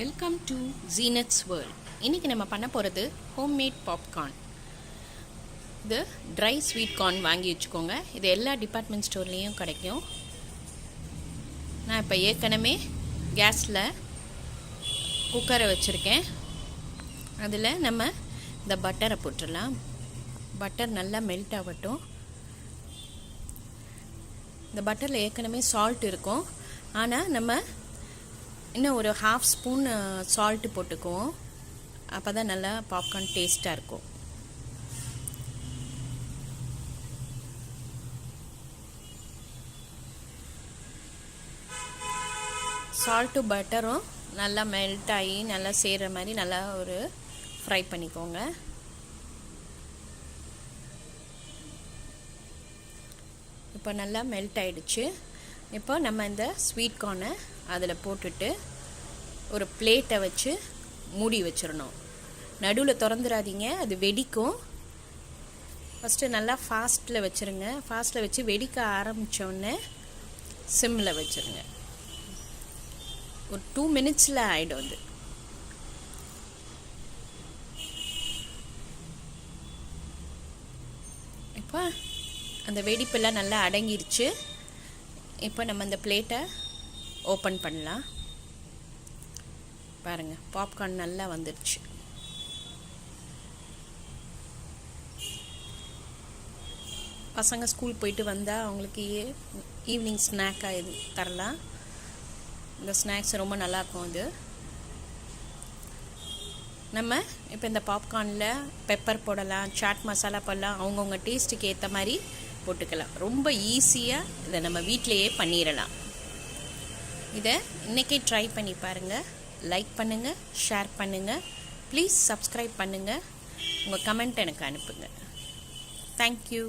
Welcome to Zeenath's world. இன்றைக்கி நம்ம பண்ண போகிறது ஹோம்மேட் பாப்கார்ன். இது ட்ரை ஸ்வீட் கார்ன் வாங்கி வச்சுக்கோங்க. இது எல்லா டிபார்ட்மெண்ட் ஸ்டோர்லேயும் கிடைக்கும். நான் இப்போ ஏற்கனவே கேஸில் குக்கரை வச்சுருக்கேன். அதில் நம்ம இந்த பட்டரை போட்டுடலாம். பட்டர் நல்லா மெல்ட் ஆகட்டும். இந்த பட்டரில் ஏற்கனவே சால்ட் இருக்கும். ஆனால் நம்ம இன்னும் ஒரு 1/2 ஸ்பூன் சால்ட்டு போட்டுக்குவோம். அப்போ தான் நல்லா பாப்கார்ன் டேஸ்ட்டாக இருக்கும். சால்ட்டும் பட்டரும் நல்லா மெல்ட் ஆகி நல்லா சேர்கிற மாதிரி நல்லா ஒரு ஃப்ரை பண்ணிக்கோங்க. இப்போ நல்லா மெல்ட் ஆகிடுச்சு. இப்போ நம்ம இந்த ஸ்வீட் கார்னை அதில் போட்டுட்டு ஒரு பிளேட்டை வச்சு மூடி வச்சிடணும். நடுவில் திறந்துடாதீங்க, அது வெடிக்கும். ஃபஸ்ட்டு நல்லா ஃபாஸ்ட்டில் வச்சுருங்க. ஃபாஸ்ட்டில் வச்சு வெடிக்க ஆரம்பித்தோடனே சிம்மில் வச்சுருங்க. ஒரு 2 மினிட்ஸில் ஆகிடும் அது. இப்போ அந்த வெடிப்பெல்லாம் நல்லா அடங்கிருச்சு. இப்போ நம்ம அந்த பிளேட்டை ஓப்பன் பண்ணலாம். பாருங்கள், பாப்கார்ன் நல்லா வந்துடுச்சு. பசங்க ஸ்கூல் போயிட்டு வந்தால் அவங்களுக்கு ஈவினிங் ஸ்நாக்காக இது தரலாம். இந்த ஸ்நாக்ஸ் ரொம்ப நல்லாயிருக்கும். இது நம்ம இப்போ இந்த பாப்கார்னில் பெப்பர் போடலாம், சாட் மசாலா போடலாம். அவங்கவுங்க டேஸ்ட்டுக்கு ஏற்ற மாதிரி போட்டுக்கலாம். ரொம்ப ஈஸியாக இதை நம்ம வீட்டிலையே பண்ணிடலாம். இதை இன்றைக்கே ட்ரை பண்ணி பாருங்கள். லைக் பண்ணுங்கள், ஷேர் பண்ணுங்கள், ப்ளீஸ் சப்ஸ்கிரைப் பண்ணுங்கள். உங்கள் கமெண்ட் எனக்கு அனுப்புங்க. தேங்க்யூ.